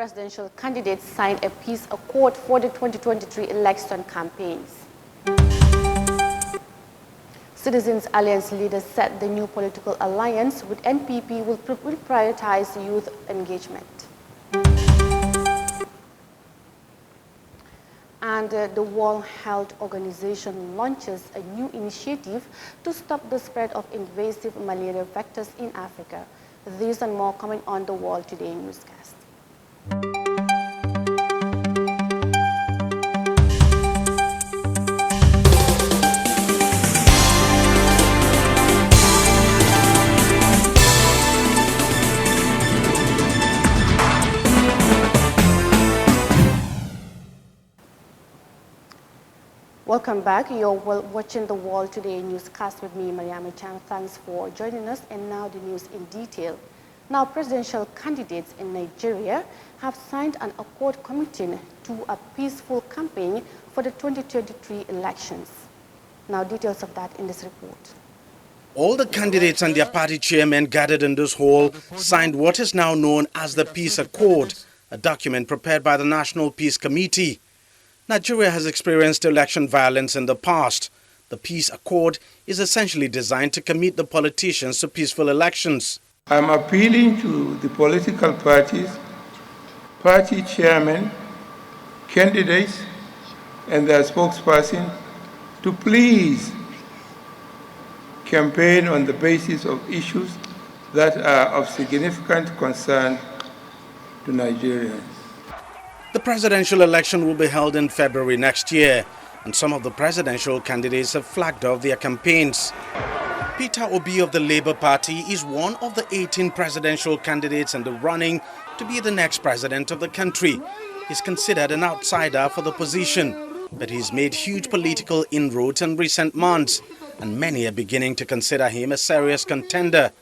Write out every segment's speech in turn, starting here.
presidential candidates signed a peace accord for the 2023 election campaigns. Citizens Alliance leaders said the new political alliance with NPP will prioritize youth engagement. And the World Health Organization launches a new initiative to stop the spread of invasive malaria vectors in Africa. These and more coming on the World Today newscast. Welcome back. You're watching the World Today newscast with me, Mariama Chan. Thanks for joining us. And now the news in detail. Now, presidential candidates in Nigeria have signed an accord committing to a peaceful campaign for the 2023 elections. Now, details of that in this report. All the candidates and their party chairmen gathered in this hall signed what is now known as the Peace Accord, a document prepared by the National Peace Committee. Nigeria has experienced election violence in the past. The Peace Accord is essentially designed to commit the politicians to peaceful elections. I'm appealing to the political parties, party chairmen, candidates, and their spokesperson to please campaign on the basis of issues that are of significant concern to Nigerians. The presidential election will be held in February next year, and some of the presidential candidates have flagged off their campaigns. Peter Obi of the Labour Party is one of the 18 presidential candidates in the running to be the next president of the country. He's considered an outsider for the position, but he's made huge political inroads in recent months, and many are beginning to consider him a serious contender.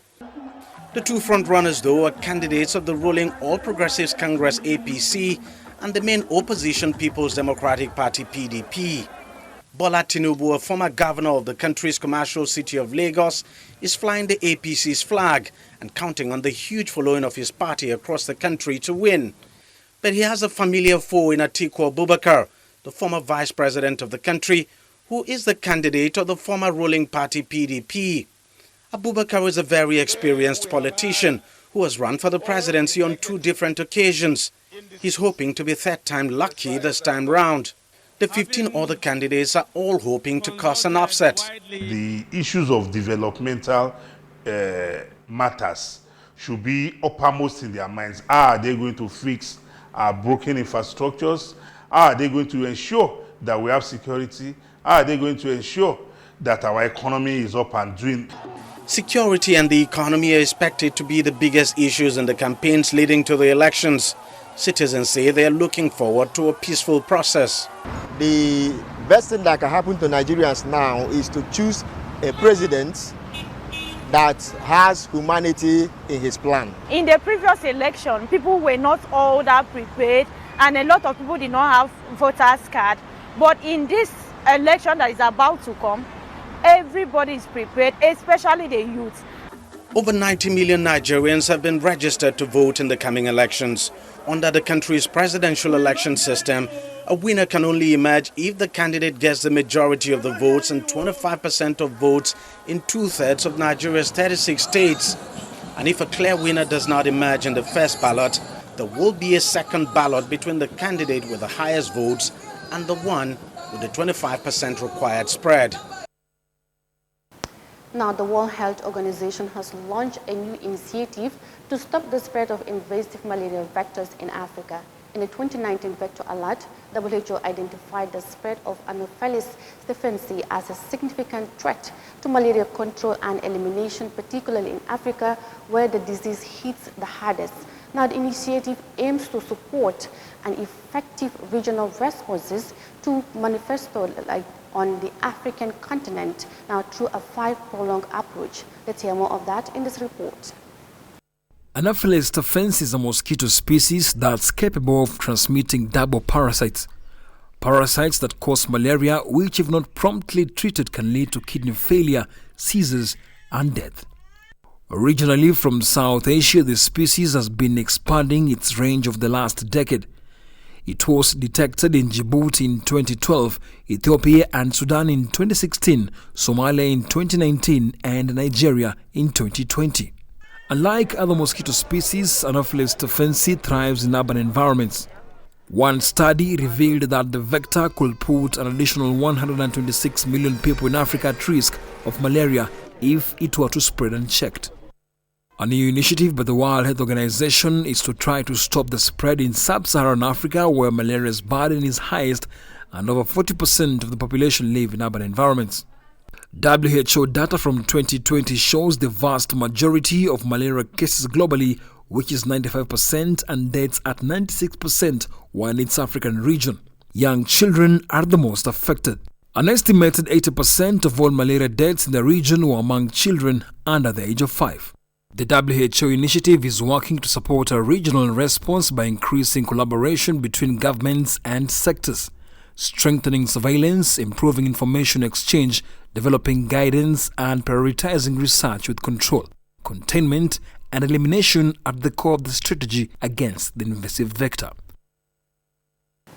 The two front-runners, though, are candidates of the ruling All Progressives Congress APC and the main opposition People's Democratic Party PDP. Bola Tinubu, a former governor of the country's commercial city of Lagos, is flying the APC's flag and counting on the huge following of his party across the country to win. But he has a familiar foe in Atiku Abubakar, the former vice president of the country, who is the candidate of the former ruling party PDP. Abubakar is a very experienced politician who has run for the presidency on 2 different occasions. He's hoping to be third-time lucky this time round. The 15 other candidates are all hoping to cause an upset. The issues of developmental matters should be uppermost in their minds. Are they going to fix our broken infrastructures? Are they going to ensure that we have security? Are they going to ensure that our economy is up and doing? Security and the economy are expected to be the biggest issues in the campaigns leading to the elections. Citizens say they are looking forward to a peaceful process. The best thing that can happen to Nigerians now is to choose a president that has humanity in his plan. In the previous election, people were not all that prepared and a lot of people did not have voters' card. But in this election that is about to come, everybody is prepared, especially the youth. Over 90 million Nigerians have been registered to vote in the coming elections. Under the country's presidential election system, a winner can only emerge if the candidate gets the majority of the votes and 25% of votes in 2/3 of Nigeria's 36 states. And if a clear winner does not emerge in the first ballot, there will be a second ballot between the candidate with the highest votes and the one with the 25% required spread. Now, the World Health Organization has launched a new initiative to stop the spread of invasive malaria vectors in Africa. In the 2019 Vector Alert, WHO identified the spread of Anopheles stephensi as a significant threat to malaria control and elimination, particularly in Africa, where the disease hits the hardest. Now, the initiative aims to support an effective regional responses to manifesto on the African continent, now through a 5-pronged approach. Let's hear more of that in this report. Anopheles stephensi is a mosquito species that's capable of transmitting double parasites. Parasites that cause malaria, which if not promptly treated can lead to kidney failure, seizures and death. Originally from South Asia, the species has been expanding its range over the last decade. It was detected in Djibouti in 2012, Ethiopia and Sudan in 2016, Somalia in 2019 and Nigeria in 2020. Unlike other mosquito species, Anopheles stephensi thrives in urban environments. One study revealed that the vector could put an additional 126 million people in Africa at risk of malaria if it were to spread unchecked. A new initiative by the World Health Organization is to try to stop the spread in sub-Saharan Africa, where malaria's burden is highest and over 40% of the population live in urban environments. WHO data from 2020 shows the vast majority of malaria cases globally, which is 95%, and deaths at 96%, while in its African region. Young children are the most affected. An estimated 80% of all malaria deaths in the region were among children under the age of 5. The WHO initiative is working to support a regional response by increasing collaboration between governments and sectors, strengthening surveillance, improving information exchange, developing guidance, and prioritizing research with control, containment, and elimination at the core of the strategy against the invasive vector.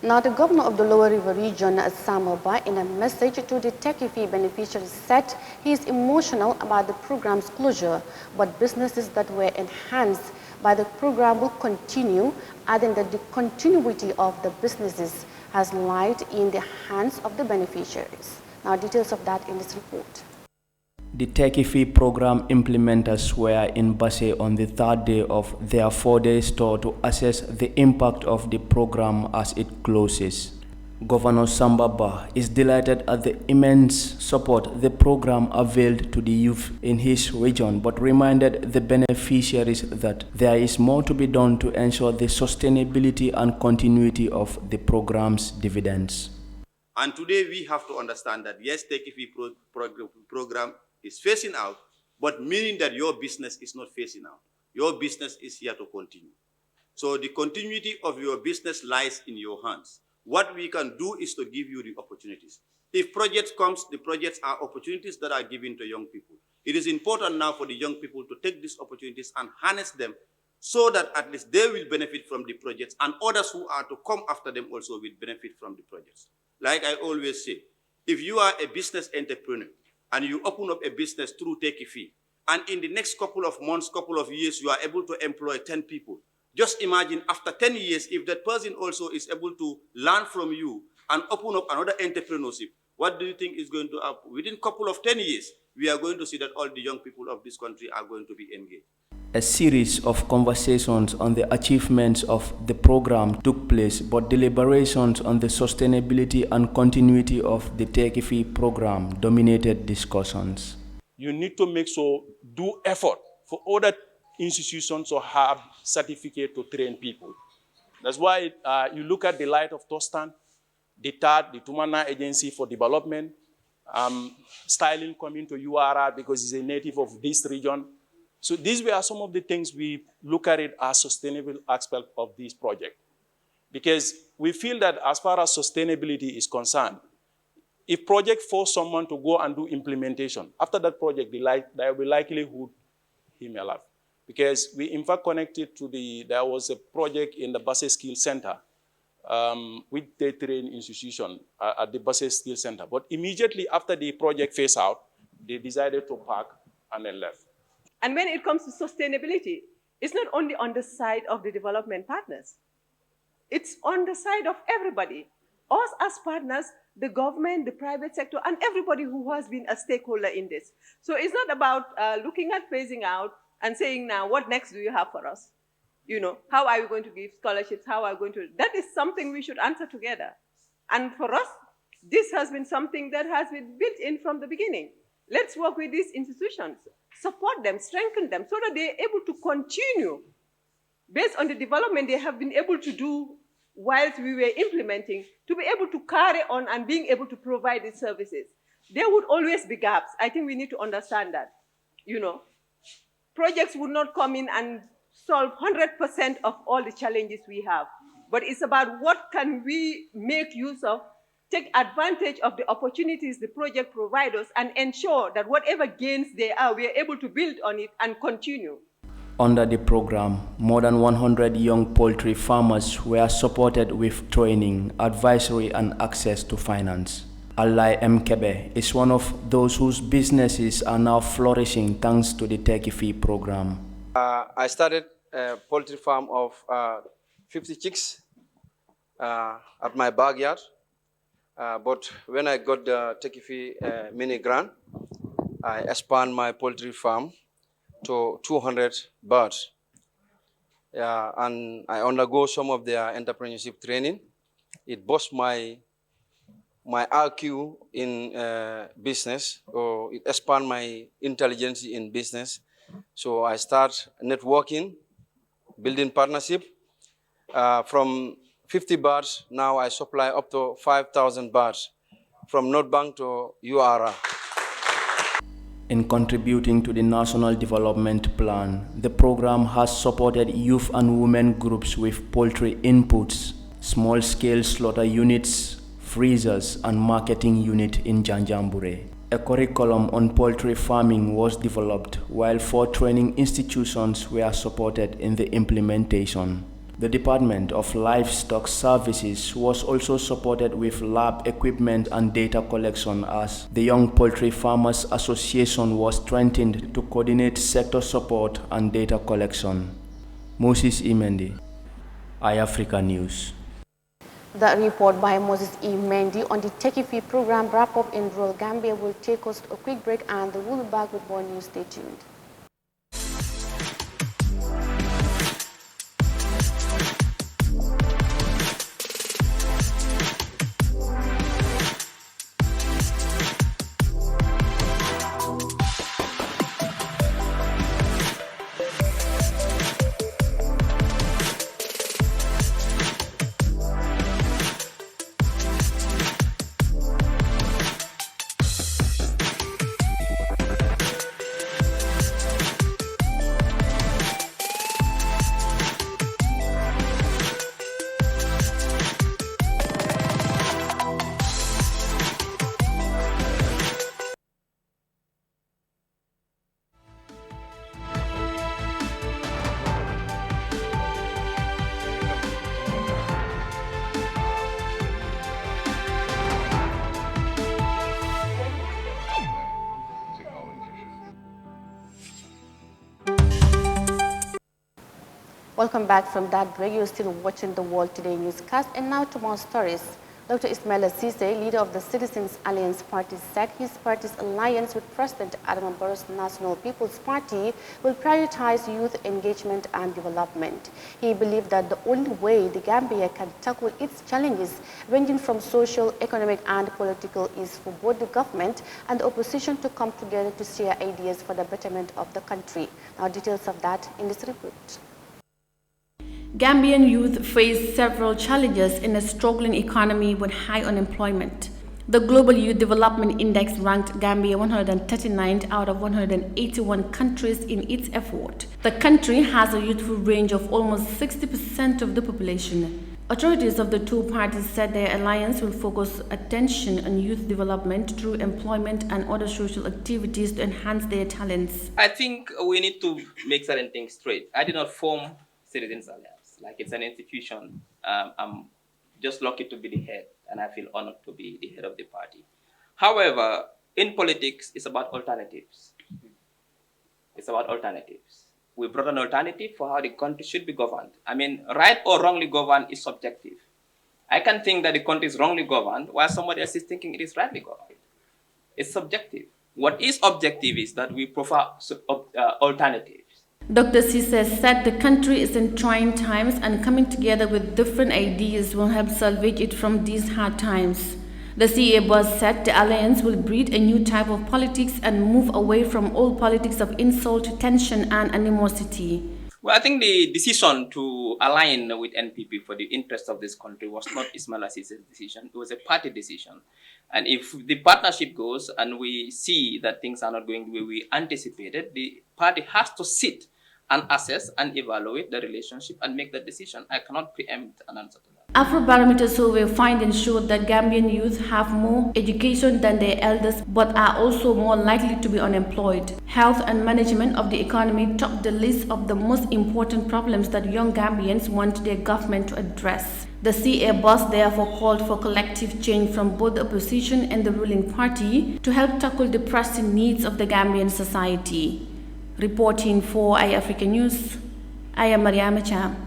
Now, the governor of the Lower River region, Samoba, in a message to the Techifi beneficiaries, said he is emotional about the program's closure, but businesses that were enhanced by the program will continue, adding that the continuity of the businesses has lied in the hands of the beneficiaries. Now, details of that in this report. The Techifi program implementers were in Basse on the third day of their 4-day tour to assess the impact of the program as it closes. Governor Sambaba is delighted at the immense support the program availed to the youth in his region, but reminded the beneficiaries that there is more to be done to ensure the sustainability and continuity of the program's dividends. And today we have to understand that yes, Techifi program is phasing out, but meaning that your business is not phasing out. Your business is here to continue. So the continuity of your business lies in your hands. What we can do is to give you the opportunities. If projects comes, the projects are opportunities that are given to young people. It is important now for the young people to take these opportunities and harness them so that at least they will benefit from the projects, and others who are to come after them also will benefit from the projects. Like I always say, if you are a business entrepreneur and you open up a business through Techifi, and in the next couple of months, couple of years, you are able to employ 10 people. Just imagine after 10 years, if that person also is able to learn from you and open up another entrepreneurship, what do you think is going to happen? Within a couple of 10 years, we are going to see that all the young people of this country are going to be engaged. A series of conversations on the achievements of the program took place, but deliberations on the sustainability and continuity of the Techifi program dominated discussions. You need to make so do effort for other institutions to have certificate to train people. That's why you look at the Light of Tostan, the TAD, the Tumana Agency for Development, Styling coming to URR because he's a native of this region. So these were some of the things we look at it as sustainable aspect of this project. Because we feel that as far as sustainability is concerned, if project force someone to go and do implementation, after that project, there will be likelihood he may laugh. Because we in fact connected to there was a project in the Basse Skill Center with the training institution at the Basse Skill Center. But immediately after the project phased out, they decided to park and then left. And when it comes to sustainability, it's not only on the side of the development partners. It's on the side of everybody. Us as partners, the government, the private sector, and everybody who has been a stakeholder in this. So it's not about looking at phasing out and saying, now, what next do you have for us? You know, how are we going to give scholarships? How are we going to? That is something we should answer together. And for us, this has been something that has been built in from the beginning. Let's work with these institutions, support them, strengthen them, so that they're able to continue based on the development they have been able to do whilst we were implementing, to be able to carry on and being able to provide these services. There would always be gaps. I think we need to understand that. You know, projects would not come in and solve 100% of all the challenges we have. But it's about what can we make use of take advantage of the opportunities the project provides us and ensure that whatever gains there are, we are able to build on it and continue. Under the program, more than 100 young poultry farmers were supported with training, advisory, and access to finance. Alai Mkebe is one of those whose businesses are now flourishing thanks to the Turkey Fee program. I started a poultry farm of 50 chicks at my backyard. But when I got the Turkey Fee mini grant, I expand my poultry farm to 200 birds. And I undergo some of their entrepreneurship training. It boosts my IQ in business, or it expand my intelligence in business. So I start networking, building partnership. From 50 birds, now I supply up to 5,000 birds from North Bank to URA. In contributing to the National Development Plan, the program has supported youth and women groups with poultry inputs, small-scale slaughter units, freezers, and marketing unit in Janjambure. A curriculum on poultry farming was developed, while 4 training institutions were supported in the implementation. The Department of Livestock Services was also supported with lab equipment and data collection, as the Young Poultry Farmers Association was strengthened to coordinate sector support and data collection. Moses Imendi, Eyeafrica News. The report by Moses E. Mendy on the Turkey Fee program wrap-up in rural Gambia will take us to a quick break, and we'll be back with more news. Stay tuned. Welcome back from that break. You're still watching the World Today newscast, and now to more stories. Dr. Ismaila Ceesay, leader of the Citizens Alliance Party, said his party's alliance with President Adama Barrow's National People's Party will prioritize youth engagement and development. He believed that the only way the Gambia can tackle its challenges, ranging from social, economic, and political, is for both the government and the opposition to come together to share ideas for the betterment of the country. Now, details of that in this report. Gambian youth face several challenges in a struggling economy with high unemployment. The Global Youth Development Index ranked Gambia 139th out of 181 countries in its effort. The country has a youthful range of almost 60% of the population. Authorities of the two parties said their alliance will focus attention on youth development through employment and other social activities to enhance their talents. I think we need to make certain things straight. I did not form Citizens Alliance. Like, it's an institution. I'm just lucky to be the head, and I feel honored to be the head of the party. However, in politics, it's about alternatives. It's about alternatives. We brought an alternative for how the country should be governed. I mean, right or wrongly governed is subjective. I can think that the country is wrongly governed while somebody else is thinking it is rightly governed. It's subjective. What is objective is that we prefer alternatives. Dr. Ceesay said the country is in trying times, and coming together with different ideas will help salvage it from these hard times. The CA boss said the alliance will breed a new type of politics and move away from old politics of insult, tension, and animosity. Well, I think the decision to align with NPP for the interest of this country was not Ismaila Ceesay's decision. It was a party decision. And if the partnership goes and we see that things are not going the way we anticipated, the party has to sit and assess and evaluate the relationship and make that decision. I cannot preempt an answer to that. Afrobarometer survey findings showed that Gambian youth have more education than their elders but are also more likely to be unemployed. Health and management of the economy top the list of the most important problems that young Gambians want their government to address. The CA boss therefore called for collective change from both the opposition and the ruling party to help tackle the pressing needs of the Gambian society. Reporting for Eyeafrica News, I am Mariama Cham.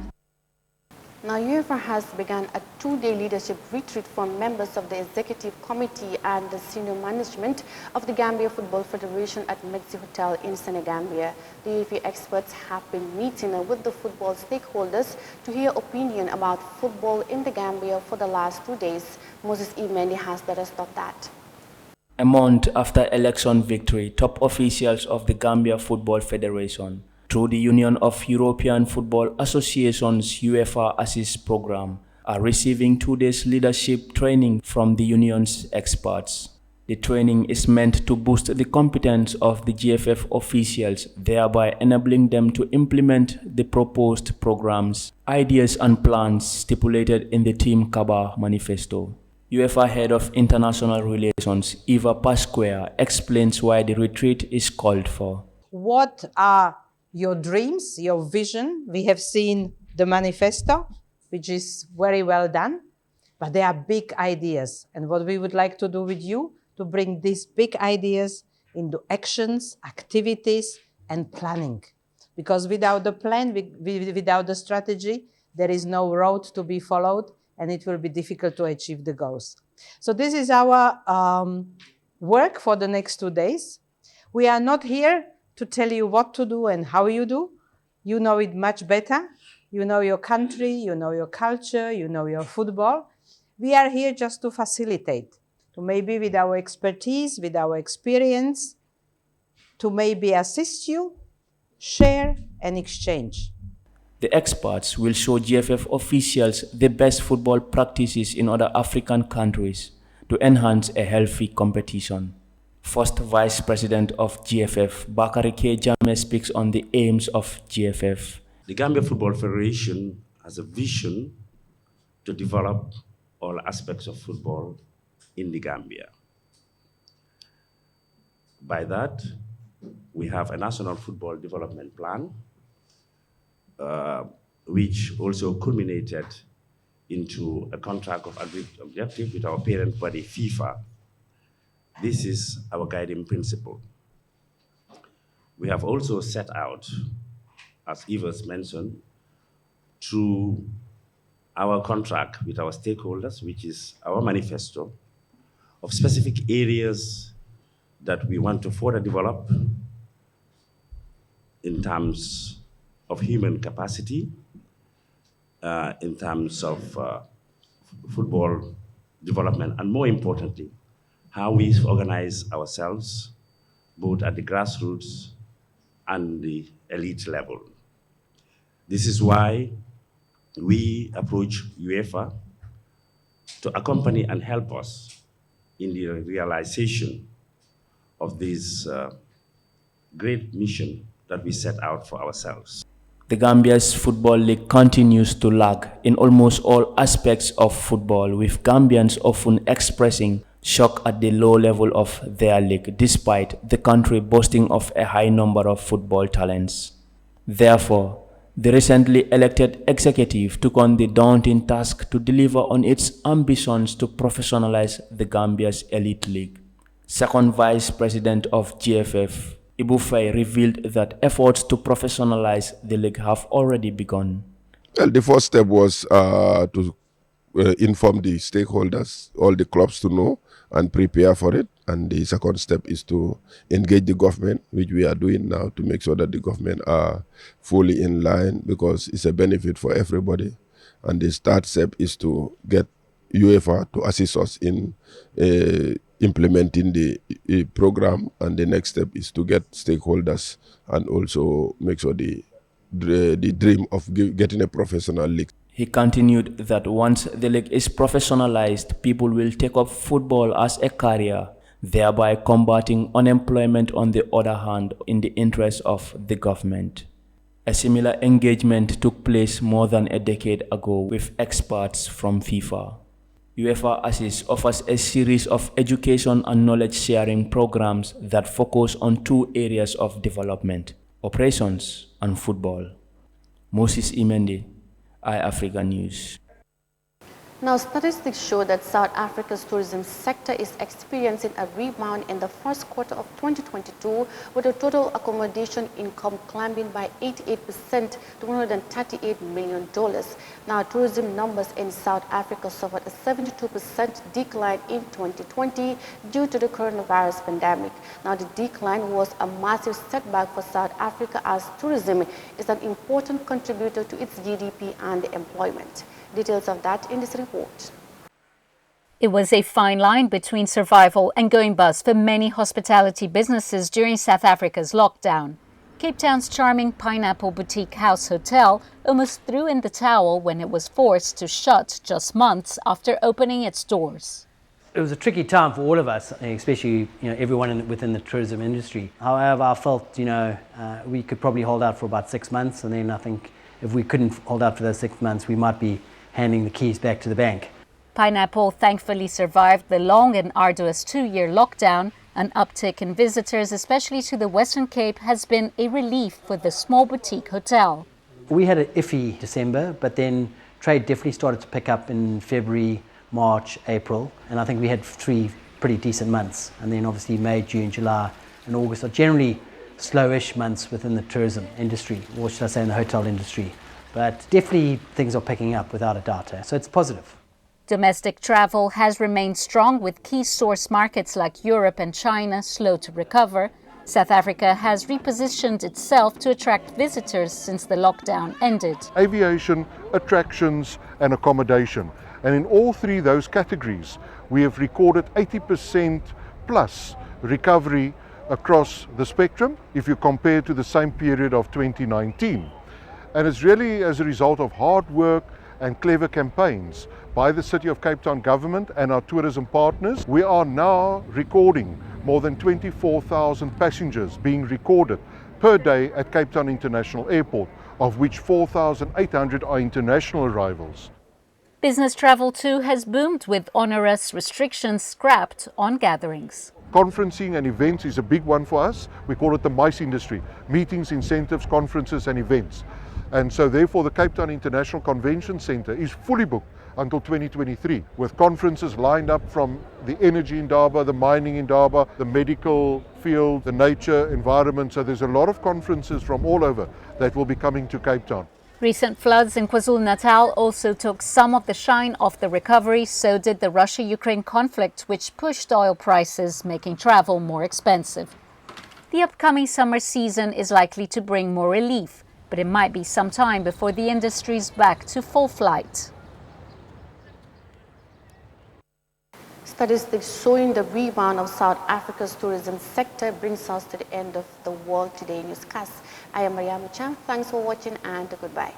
Now, UEFA has begun a two-day leadership retreat for members of the Executive Committee and the senior management of the Gambia Football Federation at Mexi Hotel in Senegambia. The UEFA experts have been meeting with the football stakeholders to hear opinion about football in the Gambia for the last 2 days. Moses E. Mendy has the rest of that. A month after election victory, top officials of the Gambia Football Federation through the Union of European Football Associations UEFA Assist Program are receiving 2 days leadership training from the union's experts. The training is meant to boost the competence of the GFF officials, thereby enabling them to implement the proposed programs, ideas and plans stipulated in the Team Kaba manifesto. UEFA Head of International Relations, Eva Pasquare, explains why the retreat is called for. What are your dreams, your vision? We have seen the manifesto, which is very well done, but there are big ideas. And what we would like to do with you, to bring these big ideas into actions, activities, and planning. Because without the plan, without the strategy, there is no road to be followed, and it will be difficult to achieve the goals. So this is our work for the next 2 days. We are not here to tell you what to do and how you do. You know it much better. You know your country, you know your culture, you know your football. We are here just to facilitate, to maybe with our expertise, with our experience, to maybe assist you, share and exchange. The experts will show GFF officials the best football practices in other African countries to enhance a healthy competition. First Vice President of GFF, Yahya Jammeh, speaks on the aims of GFF. The Gambia Football Federation has a vision to develop all aspects of football in the Gambia. By that, we have a national football development plan, which also culminated into a contract of objective with our parent body, FIFA. This is our guiding principle. We have also set out, as Evers mentioned, through our contract with our stakeholders, which is our manifesto, of specific areas that we want to further develop in terms of human capacity, in terms of football development, and more importantly, how we organize ourselves, both at the grassroots and the elite level. This is why we approach UEFA to accompany and help us in the realization of this great mission that we set out for ourselves. The Gambia's Football League continues to lag in almost all aspects of football, with Gambians often expressing shock at the low level of their league, despite the country boasting of a high number of football talents. Therefore, the recently elected executive took on the daunting task to deliver on its ambitions to professionalize the Gambia's elite league. Second Vice President of GFF, Ibu Faye, revealed that efforts to professionalize the league have already begun. Well, the first step was to inform the stakeholders, all the clubs to know and prepare for it. And the second step is to engage the government, which we are doing now, to make sure that the government are fully in line, because it's a benefit for everybody. And the third step is to get UEFA to assist us in implementing the program. And the next step is to get stakeholders and also make sure the dream of getting a professional league. He continued that once the league is professionalized, people will take up football as a career, thereby combating unemployment on the other hand in the interest of the government. A similar engagement took place more than a decade ago with experts from FIFA. UEFA Assist offers a series of education and knowledge-sharing programs that focus on two areas of development: operations and football. Moses Imendi, Eyeafrica News. Now, statistics show that South Africa's tourism sector is experiencing a rebound in the first quarter of 2022, with the total accommodation income climbing by 88% to $138 million. Now, tourism numbers in South Africa suffered a 72% decline in 2020 due to the coronavirus pandemic. Now, the decline was a massive setback for South Africa, as tourism is an important contributor to its GDP and employment. Details of that in this report. It was a fine line between survival and going bust for many hospitality businesses during South Africa's lockdown. Cape Town's charming Pineapple Boutique House Hotel almost threw in the towel when it was forced to shut just months after opening its doors. It was a tricky time for all of us, especially everyone within the tourism industry. However, I felt we could probably hold out for about 6 months, and then I think if we couldn't hold out for those 6 months, we might be handing the keys back to the bank. Pineapple thankfully survived the long and arduous 2-year lockdown. An uptick in visitors, especially to the Western Cape, has been a relief for the small boutique hotel. We had an iffy December, but then trade definitely started to pick up in February, March, April, and I think we had 3 pretty decent months. And then obviously May, June, July and August are generally slowish months within the tourism industry, or should I say in the hotel industry. But definitely things are picking up without a doubt, so it's positive. Domestic travel has remained strong, with key source markets like Europe and China slow to recover. South Africa has repositioned itself to attract visitors since the lockdown ended. Aviation, attractions and accommodation. And in all three those categories, we have recorded 80% plus recovery across the spectrum if you compare to the same period of 2019. And it's really as a result of hard work and clever campaigns by the City of Cape Town government and our tourism partners. We are now recording more than 24,000 passengers being recorded per day at Cape Town International Airport, of which 4,800 are international arrivals. Business travel too has boomed, with onerous restrictions scrapped on gatherings. Conferencing and events is a big one for us. We call it the MICE industry: meetings, incentives, conferences and events. And so therefore the Cape Town International Convention Centre is fully booked until 2023, with conferences lined up from the energy indaba, the mining indaba, the medical field, the nature environment. So there's a lot of conferences from all over that will be coming to Cape Town. Recent floods in KwaZulu-Natal also took some of the shine off the recovery. So did the Russia-Ukraine conflict, which pushed oil prices, making travel more expensive. The upcoming summer season is likely to bring more relief, but it might be some time before the industry's back to full flight. Statistics showing the rebound of South Africa's tourism sector brings us to the end of the World Today newscast. I am Mariam Chan. Thanks for watching and goodbye.